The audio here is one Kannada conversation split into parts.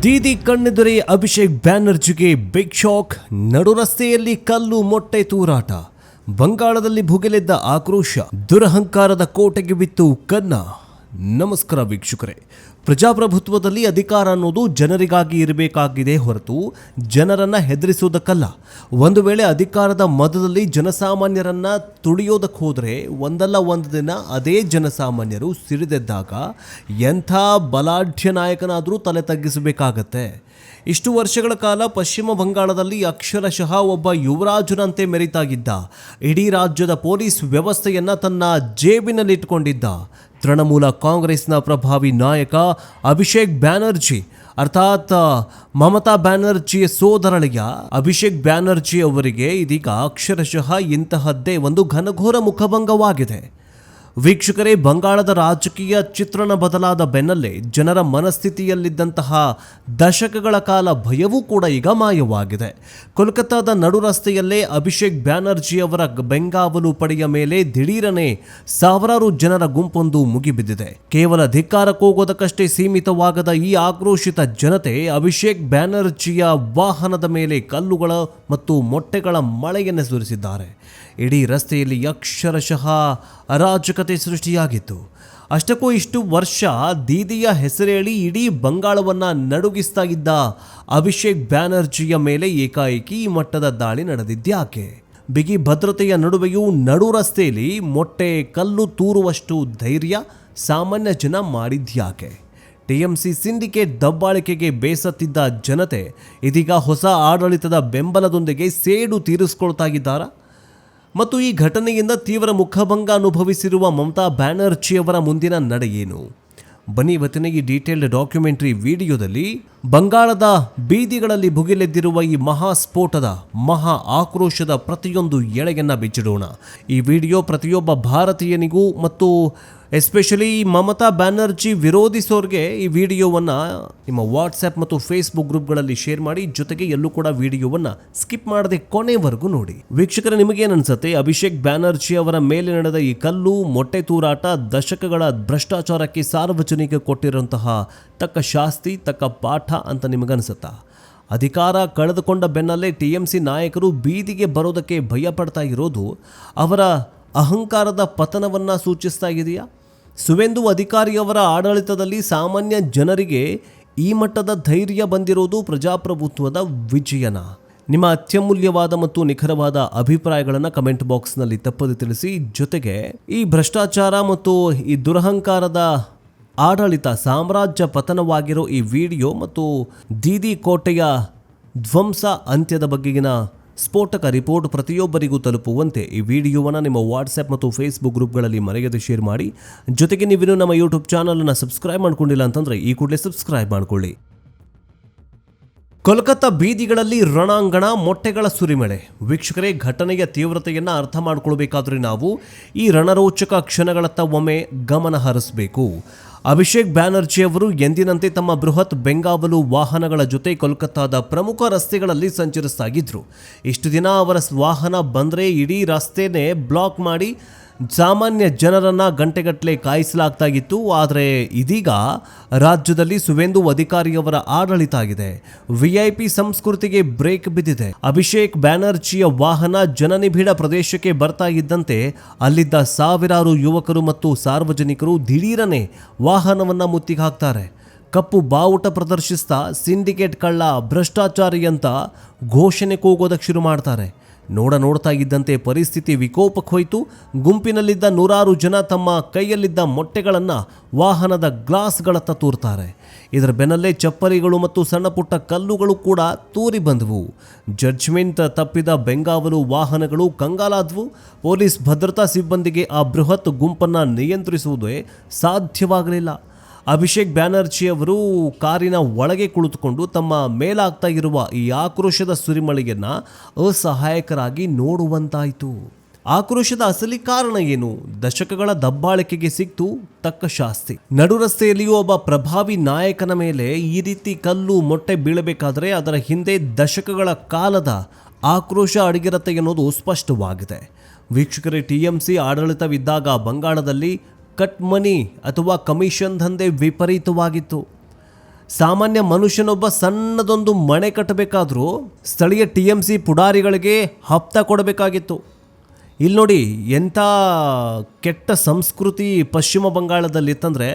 ದೀದಿ ಕಣ್ಣೆದುರೇ ಅಭಿಷೇಕ್ ಬ್ಯಾನರ್ಜಿಗೆ ಬಿಗ್ ಶಾಕ್. ನಡು ರಸ್ತೆಯಲ್ಲಿ ಕಲ್ಲು ಮೊಟ್ಟೆ ತೂರಾಟ. ಬಂಗಾಳದಲ್ಲಿ ಭುಗಿಲೆದ್ದ ಆಕ್ರೋಶ. ದುರಹಂಕಾರದ ಕೋಟೆಗೆ ಬಿತ್ತು ಕನ್ನ. ನಮಸ್ಕಾರ ವೀಕ್ಷಕರೇ. ಪ್ರಜಾಪ್ರಭುತ್ವದಲ್ಲಿ ಅಧಿಕಾರ ಅನ್ನೋದು ಜನರಿಗಾಗಿ ಇರಬೇಕಾಗಿದೆ ಹೊರತು ಜನರನ್ನ ಹೆದರಿಸೋದಕ್ಕಲ್ಲ. ಒಂದು ವೇಳೆ ಅಧಿಕಾರದ ಮದದಲ್ಲಿ ಜನಸಾಮಾನ್ಯರನ್ನ ತುಳಿಯೋದಕ್ಕೆ ಹೋದರೆ ಒಂದಲ್ಲ ಒಂದು ದಿನ ಅದೇ ಜನಸಾಮಾನ್ಯರು ಸಿಡಿದೆದ್ದಾಗ ಎಂಥ ಬಲಾಢ್ಯ ನಾಯಕನಾದರೂ ತಲೆ ತಗ್ಗಿಸಬೇಕಾಗತ್ತೆ. ಇಷ್ಟು ವರ್ಷಗಳ ಕಾಲ ಪಶ್ಚಿಮ ಬಂಗಾಳದಲ್ಲಿ ಅಕ್ಷರಶಃ ಒಬ್ಬ ಯುವರಾಜನಂತೆ ಮೆರಿತಾಗಿದ್ದ, ಇಡೀ ರಾಜ್ಯದ ಪೊಲೀಸ್ ವ್ಯವಸ್ಥೆಯನ್ನು ತನ್ನ ಜೇಬಿನಲ್ಲಿಟ್ಟುಕೊಂಡಿದ್ದ ತೃಣಮೂಲ ಕಾಂಗ್ರೆಸ್ನ ಪ್ರಭಾವಿ ನಾಯಕ ಅಭಿಷೇಕ್ ಬ್ಯಾನರ್ಜಿ, ಅರ್ಥಾತ್ ಮಮತಾ ಬ್ಯಾನರ್ಜಿಯ ಸೋದರಳಿಯ ಅಭಿಷೇಕ್ ಬ್ಯಾನರ್ಜಿ ಅವರಿಗೆ ಇದೀಗ ಅಕ್ಷರಶಃ ಇಂತಹದ್ದೇ ಒಂದು ಘನಘೋರ ಮುಖಭಂಗವಾಗಿದೆ. ವೀಕ್ಷಕರೇ, ಬಂಗಾಳದ ರಾಜಕೀಯ ಚಿತ್ರಣ ಬದಲಾದ ಬೆನ್ನಲ್ಲೇ ಜನರ ಮನಸ್ಥಿತಿಯಲ್ಲಿದ್ದಂತಹ ದಶಕಗಳ ಕಾಲ ಭಯವೂ ಕೂಡ ಈಗ ಮಾಯವಾಗಿದೆ. ಕೋಲ್ಕತ್ತಾದ ನಡು ರಸ್ತೆಯಲ್ಲೇ ಅಭಿಷೇಕ್ ಬ್ಯಾನರ್ಜಿ ಅವರ ಬೆಂಗಾವಲು ಪಡೆಯ ಮೇಲೆ ದಿಢೀರನೆ ಸಾವಿರಾರು ಜನರ ಗುಂಪೊಂದು ಮುಗಿಬಿದ್ದಿದೆ. ಕೇವಲ ಧಿಕ್ಕಾರಕ್ಕೋಗೋದಕ್ಕಷ್ಟೇ ಸೀಮಿತವಾಗದ ಈ ಆಕ್ರೋಶಿತ ಜನತೆ ಅಭಿಷೇಕ್ ಬ್ಯಾನರ್ಜಿಯ ವಾಹನದ ಮೇಲೆ ಕಲ್ಲುಗಳ ಮತ್ತು ಮೊಟ್ಟೆಗಳ ಮಳೆಯನ್ನು ಸುರಿಸಿದ್ದಾರೆ. ಇಡೀ ರಸ್ತೆಯಲ್ಲಿ ಅಕ್ಷರಶಃ ಅರಾಜಕತೆ ಸೃಷ್ಟಿಯಾಗಿತ್ತು. ಅಷ್ಟಕ್ಕೂ ಇಷ್ಟು ವರ್ಷ ದೀದಿಯ ಹೆಸರೇಳಿ ಇಡೀ ಬಂಗಾಳವನ್ನು ನಡುಗಿಸ್ತಾ ಇದ್ದ ಅಭಿಷೇಕ್ ಬ್ಯಾನರ್ಜಿಯ ಮೇಲೆ ಏಕಾಏಕಿ ಈ ಮಟ್ಟದ ದಾಳಿ ನಡೆದಿದ್ಯಾಕೆ? ಬಿಗಿ ಭದ್ರತೆಯ ನಡುವೆಯೂ ನಡು ರಸ್ತೆಯಲ್ಲಿ ಮೊಟ್ಟೆ ಕಲ್ಲು ತೂರುವಷ್ಟು ಧೈರ್ಯ ಸಾಮಾನ್ಯ ಜನ ಮಾಡಿದ್ಯಾಕೆ? ಟಿಎಂಸಿ ಸಿಂಡಿಕೇಟ್ ದಬ್ಬಾಳಿಕೆಗೆ ಬೇಸತ್ತಿದ್ದ ಜನತೆ ಇದೀಗ ಹೊಸ ಆಡಳಿತದ ಬೆಂಬಲದೊಂದಿಗೆ ಸೇಡು ತೀರಿಸಿಕೊಳ್ತಾ ಇದ್ದಾರಾ? ಮತ್ತು ಈ ಘಟನೆಯಿಂದ ತೀವ್ರ ಮುಖಭಂಗ ಅನುಭವಿಸಿರುವ ಮಮತಾ ಬ್ಯಾನರ್ಜಿಯವರ ಮುಂದಿನ ನಡೆ ಏನು? ಬನ್ನಿ ಇವತ್ತಿನ ಈ ಡೀಟೇಲ್ಡ್ ಡಾಕ್ಯುಮೆಂಟರಿ ವಿಡಿಯೋದಲ್ಲಿ ಬಂಗಾಳದ ಬೀದಿಗಳಲ್ಲಿ ಭುಗಿಲೆದ್ದಿರುವ ಈ ಮಹಾಸ್ಫೋಟದ ಮಹಾ ಆಕ್ರೋಶದ ಪ್ರತಿಯೊಂದು ಎಳೆಯನ್ನ ಬಿಚ್ಚಿಡೋಣ. ಈ ವಿಡಿಯೋ ಪ್ರತಿಯೊಬ್ಬ ಭಾರತೀಯನಿಗೂ ಮತ್ತು ಎಸ್ಪೆಷಲಿ ಮಮತಾ ಬ್ಯಾನರ್ಜಿ ವಿರೋಧಿಸೋರಿಗೆ ಈ ವಿಡಿಯೋವನ್ನು ನಿಮ್ಮ ವಾಟ್ಸ್ಆ್ಯಪ್ ಮತ್ತು ಫೇಸ್ಬುಕ್ ಗ್ರೂಪ್ಗಳಲ್ಲಿ ಶೇರ್ ಮಾಡಿ. ಜೊತೆಗೆ ಎಲ್ಲೂ ಕೂಡ ವಿಡಿಯೋವನ್ನು ಸ್ಕಿಪ್ ಮಾಡದೆ ಕೊನೆವರೆಗೂ ನೋಡಿ. ವೀಕ್ಷಕರೇ, ನಿಮಗೇನು ಅನ್ಸುತ್ತೆ? ಅಭಿಷೇಕ್ ಬ್ಯಾನರ್ಜಿ ಅವರ ಮೇಲೆ ನಡೆದ ಈ ಕಲ್ಲು ಮೊಟ್ಟೆ ತೂರಾಟ ದಶಕಗಳ ಭ್ರಷ್ಟಾಚಾರಕ್ಕೆ ಸಾರ್ವಜನಿಕ ಕೊಟ್ಟಿರುವಂತಹ ತಕ್ಕ ಶಾಸ್ತಿ, ತಕ್ಕ ಪಾಠ ಅಂತ ನಿಮಗನ್ಸುತ್ತಾ? ಅಧಿಕಾರ ಕಳೆದುಕೊಂಡ ಬೆನ್ನಲ್ಲೇ ಟಿಎಂಸಿ ನಾಯಕರು ಬೀದಿಗೆ ಬರೋದಕ್ಕೆ ಭಯ ಪಡ್ತಾ ಇರೋದು ಅವರ ಅಹಂಕಾರದ ಪತನವನ್ನು ಸೂಚಿಸ್ತಾ ಇದೆಯಾ? ಸುವೇಂದು ಅಧಿಕಾರಿಯವರ ಆಡಳಿತದಲ್ಲಿ ಸಾಮಾನ್ಯ ಜನರಿಗೆ ಈ ಮಟ್ಟದ ಧೈರ್ಯ ಬಂದಿರೋದು ಪ್ರಜಾಪ್ರಭುತ್ವದ ವಿಜಯನ? ನಿಮ್ಮ ಅತ್ಯಮೂಲ್ಯವಾದ ಮತ್ತು ನಿಖರವಾದ ಅಭಿಪ್ರಾಯಗಳನ್ನು ಕಮೆಂಟ್ ಬಾಕ್ಸ್ನಲ್ಲಿ ತಪ್ಪದೆ ತಿಳಿಸಿ. ಜೊತೆಗೆ ಈ ಭ್ರಷ್ಟಾಚಾರ ಮತ್ತು ಈ ದುರಹಂಕಾರದ ಆಡಳಿತ ಸಾಮ್ರಾಜ್ಯ ಪತನವಾಗಿರೋ ಈ ವಿಡಿಯೋ ಮತ್ತು ದೀದಿ ಕೋಟೆಯ ಧ್ವಂಸ ಅಂತ್ಯದ ಬಗೆಗಿನ ಸ್ಫೋಟಕ ರಿಪೋರ್ಟ್ ಪ್ರತಿಯೊಬ್ಬರಿಗೂ ತಲುಪುವಂತೆ ಈ ವಿಡಿಯೋವನ್ನು ನಿಮ್ಮ ವಾಟ್ಸ್ಆ್ಯಪ್ ಮತ್ತು ಫೇಸ್ಬುಕ್ ಗ್ರೂಪ್ಗಳಲ್ಲಿ ಮರೆಯದೆ ಶೇರ್ ಮಾಡಿ. ಜೊತೆಗೆ ನೀವಿನ್ನೂ ನಮ್ಮ ಯೂಟ್ಯೂಬ್ ಚಾನಲನ್ನು ಸಬ್ಸ್ಕ್ರೈಬ್ ಮಾಡ್ಕೊಂಡಿಲ್ಲ ಅಂತಂದರೆ ಈ ಕೂಡಲೇ ಸಬ್ಸ್ಕ್ರೈಬ್ ಮಾಡ್ಕೊಳ್ಳಿ. ಕೋಲ್ಕತ್ತಾ ಬೀದಿಗಳಲ್ಲಿ ರಣಾಂಗಣ, ಮೊಟ್ಟೆಗಳ ಸುರಿಮಳೆ. ವೀಕ್ಷಕರೇ, ಘಟನೆಯ ತೀವ್ರತೆಯನ್ನು ಅರ್ಥ ಮಾಡಿಕೊಳ್ಬೇಕಾದ್ರೆ ನಾವು ಈ ರಣರೋಚಕ ಕ್ಷಣಗಳತ್ತ ಒಮ್ಮೆ ಗಮನ ಹರಿಸಬೇಕು. ಅಭಿಷೇಕ್ ಬ್ಯಾನರ್ಜಿ ಅವರು ಎಂದಿನಂತೆ ತಮ್ಮ ಬೃಹತ್ ಬೆಂಗಾವಲು ವಾಹನಗಳ ಜೊತೆ ಕೋಲ್ಕತ್ತಾದ ಪ್ರಮುಖ ರಸ್ತೆಗಳಲ್ಲಿ ಸಂಚರಿಸ್ತಾಗಿದ್ರು. ಇಷ್ಟು ದಿನ ಅವರ ವಾಹನ ಬಂದರೆ ಇಡೀ ರಸ್ತೆನೇ ಬ್ಲಾಕ್ ಮಾಡಿ ಸಾಮಾನ್ಯ ಜನರನ್ನು ಗಂಟೆಗಟ್ಟಲೆ ಕಾಯಿಸಲಾಗ್ತಾ ಇತ್ತು. ಆದರೆ ಇದೀಗ ರಾಜ್ಯದಲ್ಲಿ ಸುವೇಂದು ಅಧಿಕಾರಿಯವರ ಆಡಳಿತ ಆಗಿದೆ. ವಿಐಪಿ ಸಂಸ್ಕೃತಿಗೆ ಬ್ರೇಕ್ ಬಿದ್ದಿದೆ. ಅಭಿಷೇಕ್ ಬ್ಯಾನರ್ಜಿಯ ವಾಹನ ಜನನಿಬಿಡ ಪ್ರದೇಶಕ್ಕೆ ಬರ್ತಾ ಇದ್ದಂತೆ ಅಲ್ಲಿದ್ದ ಸಾವಿರಾರು ಯುವಕರು ಮತ್ತು ಸಾರ್ವಜನಿಕರು ದಿಢೀರನೆ ವಾಹನವನ್ನು ಮುತ್ತಿಗೆ ಹಾಕ್ತಾರೆ. ಕಪ್ಪು ಬಾವುಟ ಪ್ರದರ್ಶಿಸ್ತಾ ಸಿಂಡಿಕೇಟ್ ಕಳ್ಳ, ಭ್ರಷ್ಟಾಚಾರಿ ಅಂತ ಘೋಷಣೆ ಕೂಗೋದಕ್ಕೆ ಶುರು ಮಾಡ್ತಾರೆ. ನೋಡ್ತಾ ಇದ್ದಂತೆ ಪರಿಸ್ಥಿತಿ ವಿಕೋಪಕ್ಕೆ ಹೋಯಿತು. ಗುಂಪಿನಲ್ಲಿದ್ದ ನೂರಾರು ಜನ ತಮ್ಮ ಕೈಯಲ್ಲಿದ್ದ ಮೊಟ್ಟೆಗಳನ್ನು ವಾಹನದ ಗ್ಲಾಸ್ಗಳತ್ತ ತೂರ್ತಾರೆ. ಇದರ ಬೆನ್ನಲ್ಲೇ ಚಪ್ಪಲಿಗಳು ಮತ್ತು ಸಣ್ಣ ಪುಟ್ಟ ಕಲ್ಲುಗಳು ಕೂಡ ತೂರಿ ಬಂದವು. ಜಡ್ಜ್ಮೆಂಟ್ ತಪ್ಪಿದ ಬೆಂಗಾವಲು ವಾಹನಗಳು ಕಂಗಾಲಾದವು. ಪೊಲೀಸ್ ಭದ್ರತಾ ಸಿಬ್ಬಂದಿಗೆ ಆ ಬೃಹತ್ ಗುಂಪನ್ನು ನಿಯಂತ್ರಿಸುವುದೇ ಸಾಧ್ಯವಾಗಲಿಲ್ಲ. ಅಭಿಷೇಕ್ ಬ್ಯಾನರ್ಜಿ ಅವರು ಕಾರಿನ ಒಳಗೆ ಕುಳಿತುಕೊಂಡು ತಮ್ಮ ಮೇಲಾಗ್ತಾ ಇರುವ ಈ ಆಕ್ರೋಶದ ಸುರಿಮಳೆಯನ್ನು ಅಸಹಾಯಕರಾಗಿ ನೋಡುವಂತಾಯಿತು. ಆಕ್ರೋಶದ ಅಸಲಿ ಕಾರಣ ಏನು? ದಶಕಗಳ ದಬ್ಬಾಳಿಕೆಗೆ ಸಿಕ್ತು ತಕ್ಕ ಶಾಸ್ತಿ. ನಡು ರಸ್ತೆಯಲ್ಲಿಯೂ ಒಬ್ಬ ಪ್ರಭಾವಿ ನಾಯಕನ ಮೇಲೆ ಈ ರೀತಿ ಕಲ್ಲು ಮೊಟ್ಟೆ ಬೀಳಬೇಕಾದ್ರೆ ಅದರ ಹಿಂದೆ ದಶಕಗಳ ಕಾಲದ ಆಕ್ರೋಶ ಅಡಗಿರತ್ತೆ ಎನ್ನುವುದು ಸ್ಪಷ್ಟವಾಗಿದೆ. ವೀಕ್ಷಕರೇ, ಟಿಎಂಸಿ ಆಡಳಿತವಿದ್ದಾಗ ಬಂಗಾಳದಲ್ಲಿ ಕಟ್ ಮನಿ ಅಥವಾ ಕಮಿಷನ್ ದಂಧೆ ವಿಪರೀತವಾಗಿತ್ತು. ಸಾಮಾನ್ಯ ಮನುಷ್ಯನೊಬ್ಬ ಸಣ್ಣದೊಂದು ಮನೆ ಕಟ್ಟಬೇಕಾದ್ರೂ ಸ್ಥಳೀಯ TMC ಪುಡಾರಿಗಳಿಗೆ ಹಪ್ತ ಕೊಡಬೇಕಾಗಿತ್ತು. ಇಲ್ಲಿ ನೋಡಿ ಎಂಥ ಕೆಟ್ಟ ಸಂಸ್ಕೃತಿ ಪಶ್ಚಿಮ ಬಂಗಾಳದಲ್ಲಿತ್ತಂದರೆ,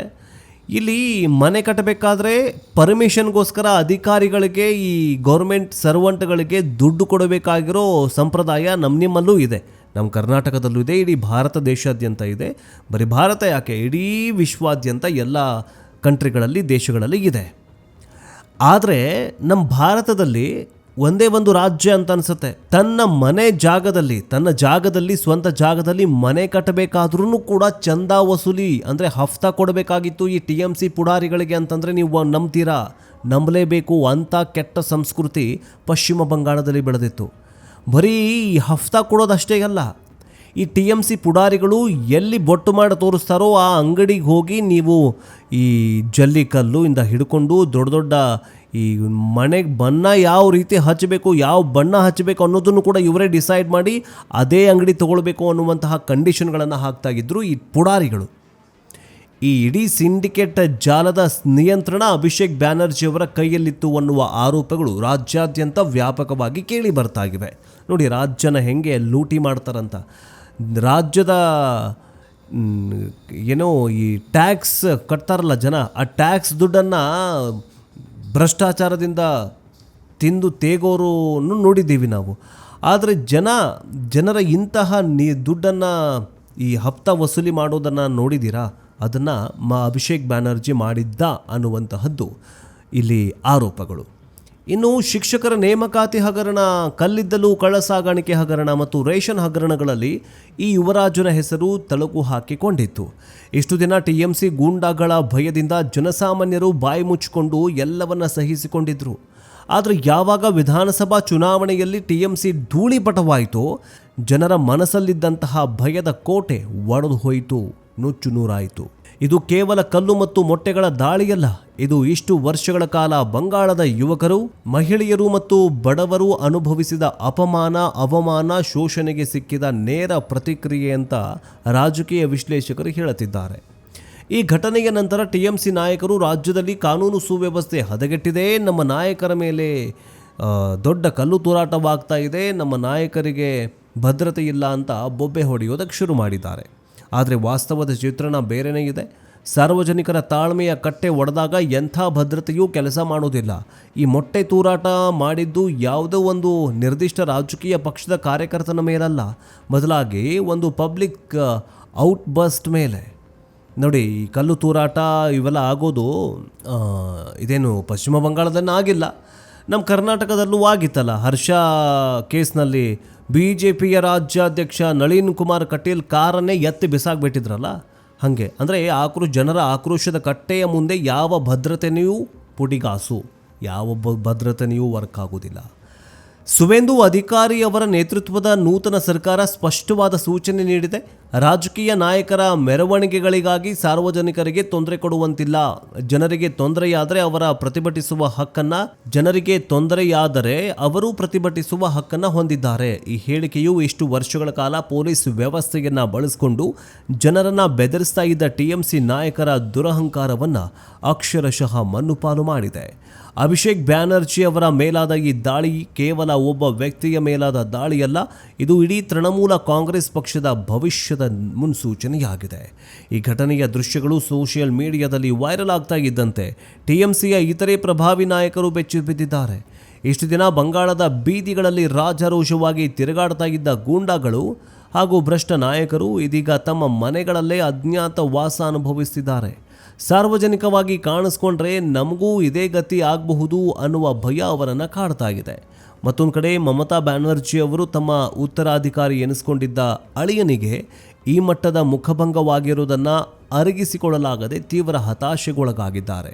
ಇಲ್ಲಿ ಮನೆ ಕಟ್ಟಬೇಕಾದ್ರೆ ಪರ್ಮಿಷನ್ಗೋಸ್ಕರ ಅಧಿಕಾರಿಗಳಿಗೆ, ಈ ಗೌರ್ಮೆಂಟ್ ಸರ್ವೆಂಟ್ಗಳಿಗೆ ದುಡ್ಡು ಕೊಡಬೇಕಾಗಿರೋ ಸಂಪ್ರದಾಯ ನಿಮ್ಮಲ್ಲೂ ಇದೆ, ನಮ್ಮ ಕರ್ನಾಟಕದಲ್ಲೂ ಇದೆ, ಇಡೀ ಭಾರತ ದೇಶಾದ್ಯಂತ ಇದೆ. ಬರೀ ಭಾರತ ಯಾಕೆ, ಇಡೀ ವಿಶ್ವಾದ್ಯಂತ ಎಲ್ಲ ಕಂಟ್ರಿಗಳಲ್ಲಿ, ದೇಶಗಳಲ್ಲಿ ಇದೆ. ಆದರೆ ನಮ್ಮ ಭಾರತದಲ್ಲಿ ಒಂದೇ ಒಂದು ರಾಜ್ಯ ಅಂತ ಅನಿಸುತ್ತೆ, ತನ್ನ ಮನೆ ಜಾಗದಲ್ಲಿ, ತನ್ನ ಜಾಗದಲ್ಲಿ, ಸ್ವಂತ ಜಾಗದಲ್ಲಿ ಮನೆ ಕಟ್ಟಬೇಕಾದ್ರೂ ಕೂಡ ಚಂದ ವಸೂಲಿ ಅಂದರೆ ಹಫ್ತಾ ಕೊಡಬೇಕಾಗಿತ್ತು ಈ TMC ಪುಡಾರಿಗಳಿಗೆ ಅಂತಂದರೆ ನೀವು ನಂಬ್ತೀರಾ? ನಂಬಲೇಬೇಕು. ಅಂಥ ಕೆಟ್ಟ ಸಂಸ್ಕೃತಿ ಪಶ್ಚಿಮ ಬಂಗಾಳದಲ್ಲಿ ಬೆಳೆದಿತ್ತು. ಬರೀ ಹಫ್ತಾ ಕೊಡೋದಷ್ಟೇ ಅಲ್ಲ, ಈ TMC ಪುಡಾರಿಗಳು ಎಲ್ಲಿ ಬೊಟ್ಟು ಮಾಡಿ ತೋರಿಸ್ತಾರೋ ಆ ಅಂಗಡಿಗೆ ಹೋಗಿ ನೀವು ಈ ಜಲ್ಲಿಕಲ್ಲು ಇಂದ ಹಿಡ್ಕೊಂಡು ದೊಡ್ಡ ದೊಡ್ಡ ಈ ಮನೆಗೆ ಬಣ್ಣ ಯಾವ ರೀತಿ ಹಚ್ಚಬೇಕು, ಯಾವ ಬಣ್ಣ ಹಚ್ಚಬೇಕು ಅನ್ನೋದನ್ನು ಕೂಡ ಇವರೇ ಡಿಸೈಡ್ ಮಾಡಿ ಅದೇ ಅಂಗಡಿ ತೊಗೊಳ್ಬೇಕು ಅನ್ನುವಂತಹ ಕಂಡೀಷನ್ಗಳನ್ನು ಹಾಕ್ತಾಗಿದ್ರು ಈ ಪುಡಾರಿಗಳು. ಈ ಇಡೀ ಸಿಂಡಿಕೇಟ್ ಜಾಲದ ನಿಯಂತ್ರಣ ಅಭಿಷೇಕ್ ಬ್ಯಾನರ್ಜಿಯವರ ಕೈಯಲ್ಲಿತ್ತು ಅನ್ನುವ ಆರೋಪಗಳು ರಾಜ್ಯಾದ್ಯಂತ ವ್ಯಾಪಕವಾಗಿ ಕೇಳಿ ಬರ್ತಾಗಿವೆ. ನೋಡಿ ರಾಜ್ಯನ ಹೆಂಗೆ ಲೂಟಿ ಮಾಡ್ತಾರಂತ. ರಾಜ್ಯದ ಏನೋ ಈ ಟ್ಯಾಕ್ಸ್ ಕಟ್ತಾರಲ್ಲ ಜನ, ಆ ಟ್ಯಾಕ್ಸ್ ದುಡ್ಡನ್ನು ಭ್ರಷ್ಟಾಚಾರದಿಂದ ತಿಂದು ತೇಗೋರು ನೋಡಿದ್ದೀವಿ ನಾವು. ಆದರೆ ಜನರ ಇಂತಹ ದುಡ್ಡನ್ನು ಈ ಹಪ್ತ ವಸೂಲಿ ಮಾಡೋದನ್ನು ನೋಡಿದ್ದೀರಾ? ಅದನ್ನು ಅಭಿಷೇಕ್ ಬ್ಯಾನರ್ಜಿ ಮಾಡಿದ್ದ ಅನ್ನುವಂತಹದ್ದು ಇಲ್ಲಿ ಆರೋಪಗಳು. ಇನ್ನು ಶಿಕ್ಷಕರ ನೇಮಕಾತಿ ಹಗರಣ, ಕಲ್ಲಿದ್ದಲು ಕಳ್ಳ ಸಾಗಾಣಿಕೆ ಹಗರಣ ಮತ್ತು ರೇಷನ್ ಹಗರಣಗಳಲ್ಲಿ ಈ ಯುವರಾಜನ ಹೆಸರು ತಳುಕು ಹಾಕಿಕೊಂಡಿತ್ತು. ಇಷ್ಟು ದಿನ TMC ಗೂಂಡಾಗಳ ಭಯದಿಂದ ಜನಸಾಮಾನ್ಯರು ಬಾಯಿ ಮುಚ್ಚಿಕೊಂಡು ಎಲ್ಲವನ್ನ ಸಹಿಸಿಕೊಂಡಿದ್ರು. ಆದರೆ ಯಾವಾಗ ವಿಧಾನಸಭಾ ಚುನಾವಣೆಯಲ್ಲಿ TMC ಧೂಳಿಪಟವಾಯಿತೋ ಜನರ ಮನಸ್ಸಲ್ಲಿದ್ದಂತಹ ಭಯದ ಕೋಟೆ ಒಡೆದು ಹೋಯಿತು, ನುಚ್ಚು ನೂರಾಯಿತು. ಇದು ಕೇವಲ ಕಲ್ಲು ಮತ್ತು ಮೊಟ್ಟೆಗಳ ದಾಳಿಯಲ್ಲ, ಇದು ಇಷ್ಟು ವರ್ಷಗಳ ಕಾಲ ಬಂಗಾಳದ ಯುವಕರು, ಮಹಿಳೆಯರು ಮತ್ತು ಬಡವರು ಅನುಭವಿಸಿದ ಅಪಮಾನ, ಅವಮಾನ, ಶೋಷಣೆಗೆ ಸಿಕ್ಕಿದ ನೇರ ಪ್ರತಿಕ್ರಿಯೆ ಅಂತ ರಾಜಕೀಯ ವಿಶ್ಲೇಷಕರು ಹೇಳುತ್ತಿದ್ದಾರೆ. ಈ ಘಟನೆಯ ನಂತರ TMC ನಾಯಕರು ರಾಜ್ಯದಲ್ಲಿ ಕಾನೂನು ಸುವ್ಯವಸ್ಥೆ ಹದಗೆಟ್ಟಿದೆ, ನಮ್ಮ ನಾಯಕರ ಮೇಲೆ ದೊಡ್ಡ ಕಲ್ಲು ತೂರಾಟವಾಗ್ತಾ ಇದೆ, ನಮ್ಮ ನಾಯಕರಿಗೆ ಭದ್ರತೆ ಇಲ್ಲ ಅಂತ ಬೊಬ್ಬೆ ಹೊಡೆಯೋದಕ್ಕೆ ಶುರು ಮಾಡಿದ್ದಾರೆ. ಆದರೆ ವಾಸ್ತವದ ಚಿತ್ರಣ ಬೇರೆಯೇ ಇದೆ. ಸಾರ್ವಜನಿಕರ ತಾಳ್ಮೆಯ ಕಟ್ಟೆ ಒಡೆದಾಗ ಎಂಥ ಭದ್ರತೆಯೂ ಕೆಲಸ ಮಾಡೋದಿಲ್ಲ. ಈ ಮೊಟ್ಟೆ ತೂರಾಟ ಮಾಡಿದ್ದು ಯಾವುದೋ ಒಂದು ನಿರ್ದಿಷ್ಟ ರಾಜಕೀಯ ಪಕ್ಷದ ಕಾರ್ಯಕರ್ತನ ಮೇಲಲ್ಲ, ಬದಲಾಗಿ ಒಂದು ಪಬ್ಲಿಕ್ ಔಟ್ ಬಸ್ಟ್ ಮೇಲೆ. ನೋಡಿ, ಈ ಕಲ್ಲು ತೂರಾಟ ಇವೆಲ್ಲ ಆಗೋದು ಇದೇನು ಪಶ್ಚಿಮ ಬಂಗಾಳದಲ್ಲಿ ಆಗಿಲ್ಲ, ನಮ್ಮ ಕರ್ನಾಟಕದಲ್ಲೂ ಆಗಿತ್ತಲ್ಲ. ಹರ್ಷ ಕೇಸ್ನಲ್ಲಿ BJPಯ ರಾಜ್ಯಾಧ್ಯಕ್ಷ ನಳಿನ್ ಕುಮಾರ್ ಕಟೀಲ್ ಕಾರನ್ನೇ ಎತ್ತಿ ಬಿಸಾಕ್ಬಿಟ್ಟಿದ್ರಲ್ಲ, ಹಾಗೆ. ಅಂದರೆ ಜನರ ಆಕ್ರೋಶದ ಕಟ್ಟೆಯ ಮುಂದೆ ಯಾವ ಭದ್ರತೆಯೂ ಪುಡಿಗಾಸು, ಯಾವ ಭದ್ರತೆಯೂ ವರ್ಕ್ ಆಗೋದಿಲ್ಲ. ಸುವೇಂದು ಅಧಿಕಾರಿ ಅವರ ನೇತೃತ್ವದ ನೂತನ ಸರ್ಕಾರ ಸ್ಪಷ್ಟವಾದ ಸೂಚನೆ ನೀಡಿದೆ. ರಾಜಕೀಯ ನಾಯಕರ ಮೆರವಣಿಗೆಗಳಿಗಾಗಿ ಸಾರ್ವಜನಿಕರಿಗೆ ತೊಂದರೆ ಕೊಡುವಂತಿಲ್ಲ. ಜನರಿಗೆ ತೊಂದರೆಯಾದರೆ ಅವರು ಪ್ರತಿಭಟಿಸುವ ಹಕ್ಕನ್ನು ಹೊಂದಿದ್ದಾರೆ. ಈ ಹೇಳಿಕೆಯು ಇಷ್ಟು ವರ್ಷಗಳ ಕಾಲ ಪೊಲೀಸ್ ವ್ಯವಸ್ಥೆಯನ್ನು ಬಳಸಿಕೊಂಡು ಜನರನ್ನು ಬೆದರಿಸ್ತಾ ಇದ್ದ TMC ನಾಯಕರ ದುರಹಂಕಾರವನ್ನು ಅಕ್ಷರಶಃ ಮಣ್ಣುಪಾಲು ಮಾಡಿದೆ. ಅಭಿಷೇಕ್ ಬ್ಯಾನರ್ಜಿ ಅವರ ಮೇಲಾದ ಈ ದಾಳಿ ಕೇವಲ ಒಬ್ಬ ವ್ಯಕ್ತಿಯ ಮೇಲಾದ ದಾಳಿಯಲ್ಲ, ಇದು ಇಡೀ ತೃಣಮೂಲ ಕಾಂಗ್ರೆಸ್ ಪಕ್ಷದ ಭವಿಷ್ಯದ ಮುನ್ಸೂಚನೆಯಾಗಿದೆ. ಈ ಘಟನೆಯ ದೃಶ್ಯಗಳು ಸೋಷಿಯಲ್ ಮೀಡಿಯಾದಲ್ಲಿ ವೈರಲ್ ಆಗ್ತಾ ಇದ್ದಂತೆ TMCಯ ಇತರೆ ಪ್ರಭಾವಿ ನಾಯಕರು ಬೆಚ್ಚಿ ಬಿದ್ದಿದ್ದಾರೆ. ಇಷ್ಟು ದಿನ ಬಂಗಾಳದ ಬೀದಿಗಳಲ್ಲಿ ರಾಜಾರೋಷವಾಗಿ ತಿರುಗಾಡ್ತಾ ಇದ್ದ ಗೂಂಡಾಗಳು ಹಾಗೂ ಭ್ರಷ್ಟ ನಾಯಕರು ಇದೀಗ ತಮ್ಮ ಮನೆಗಳಲ್ಲೇ ಅಜ್ಞಾತ ವಾಸ ಅನುಭವಿಸುತ್ತಿದ್ದಾರೆ. ಸಾರ್ವಜನಿಕವಾಗಿ ಕಾಣಿಸ್ಕೊಂಡ್ರೆ ನಮಗೂ ಇದೇ ಗತಿ ಆಗಬಹುದು ಅನ್ನುವ ಭಯ ಅವರನ್ನು ಕಾಡ್ತಾ ಇದೆ. ಮತ್ತೊಂದು ಕಡೆ ಮಮತಾ ಬ್ಯಾನರ್ಜಿ ಅವರು ತಮ್ಮ ಉತ್ತರಾಧಿಕಾರಿ ಎನಿಸಿಕೊಂಡಿದ್ದ ಅಳಿಯನಿಗೆ ಈ ಮಟ್ಟದ ಮುಖಭಂಗವಾಗಿರುವುದನ್ನು ಅರಗಿಸಿಕೊಳ್ಳಲಾಗದೆ ತೀವ್ರ ಹತಾಶೆಗೊಳಗಾಗಿದ್ದಾರೆ.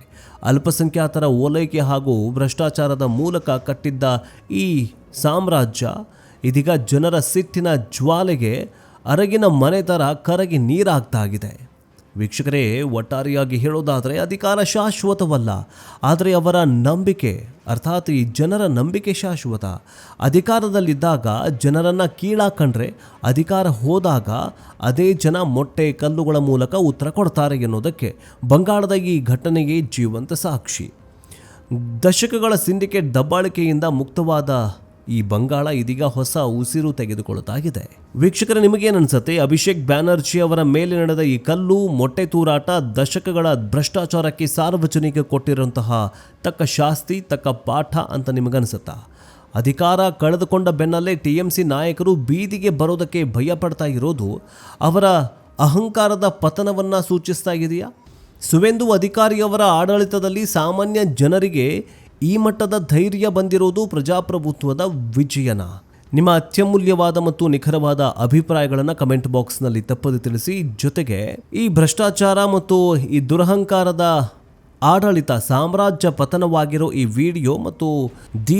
ಅಲ್ಪಸಂಖ್ಯಾತರ ಓಲೈಕೆ ಹಾಗೂ ಭ್ರಷ್ಟಾಚಾರದ ಮೂಲಕ ಕಟ್ಟಿದ್ದ ಈ ಸಾಮ್ರಾಜ್ಯ ಇದೀಗ ಜನರ ಸಿಟ್ಟಿನ ಜ್ವಾಲೆಗೆ ಅರಗಿನ ಮನೆ ಥರ ಕರಗಿ ನೀರಾಗ್ತಾಗಿದೆ. ವೀಕ್ಷಕರೇ, ಒಟ್ಟಾರೆಯಾಗಿ ಹೇಳೋದಾದರೆ ಅಧಿಕಾರ ಶಾಶ್ವತವಲ್ಲ, ಆದರೆ ಅವರ ನಂಬಿಕೆ, ಅರ್ಥಾತ್ ಈ ಜನರ ನಂಬಿಕೆ ಶಾಶ್ವತ. ಅಧಿಕಾರದಲ್ಲಿದ್ದಾಗ ಜನರನ್ನು ಕೀಳಾಕಂಡ್ರೆ ಅಧಿಕಾರ ಹೋದಾಗ ಅದೇ ಜನ ಮೊಟ್ಟೆ ಕಲ್ಲುಗಳ ಮೂಲಕ ಉತ್ತರ ಕೊಡ್ತಾರೆ ಎನ್ನುವುದಕ್ಕೆ ಬಂಗಾಳದ ಈ ಘಟನೆಗೆ ಜೀವಂತ ಸಾಕ್ಷಿ. ದಶಕಗಳ ಸಿಂಡಿಕೇಟ್ ದಬ್ಬಾಳಿಕೆಯಿಂದ ಮುಕ್ತವಾದ ಈ ಬಂಗಾಳ ಇದೀಗ ಹೊಸ ಉಸಿರು ತೆಗೆದುಕೊಳ್ಳುತ್ತಾಗಿದೆ. ವೀಕ್ಷಕರೇ, ನಿಮಗೇನನ್ಸುತ್ತೆ? ಅಭಿಷೇಕ್ ಬ್ಯಾನರ್ಜಿ ಅವರ ಮೇಲೆ ನಡೆದ ಈ ಕಲ್ಲು ಮೊಟ್ಟೆ ತೂರಾಟ ದಶಕಗಳ ಭ್ರಷ್ಟಾಚಾರಕ್ಕೆ ಸಾರ್ವಜನಿಕ ಕೊಟ್ಟಿರುವಂತಹ ತಕ್ಕ ಶಾಸ್ತಿ, ತಕ್ಕ ಪಾಠ ಅಂತ ನಿಮಗನ್ಸುತ್ತಾ? ಅಧಿಕಾರ ಕಳೆದುಕೊಂಡ ಬೆನ್ನಲ್ಲೇ TMC ನಾಯಕರು ಬೀದಿಗೆ ಬರೋದಕ್ಕೆ ಭಯ ಪಡ್ತಾ ಇರೋದು ಅವರ ಅಹಂಕಾರದ ಪತನವನ್ನು ಸೂಚಿಸ್ತಾ ಇದೆಯಾ? ಸುವೇಂದು ಅಧಿಕಾರಿಯವರ ಆಡಳಿತದಲ್ಲಿ ಸಾಮಾನ್ಯ ಜನರಿಗೆ ಈ ಮಟ್ಟದ ಧೈರ್ಯ ಬಂದಿರೋದು ಪ್ರಜಾಪ್ರಭುತ್ವದ ವಿಜಯನ? ನಿಮ್ಮ ಅತ್ಯಮೂಲ್ಯವಾದ ಮತ್ತು ನಿಖರವಾದ ಅಭಿಪ್ರಾಯಗಳನ್ನು ಕಮೆಂಟ್ ಬಾಕ್ಸ್ನಲ್ಲಿ ತಪ್ಪದೆ ತಿಳಿಸಿ. ಜೊತೆಗೆ ಈ ಭ್ರಷ್ಟಾಚಾರ ಮತ್ತು ಈ ದುರಹಂಕಾರದ ಆಡಳಿತ ಸಾಮ್ರಾಜ್ಯ ಪತನವಾಗಿರೋ ಈ ವಿಡಿಯೋ ಮತ್ತು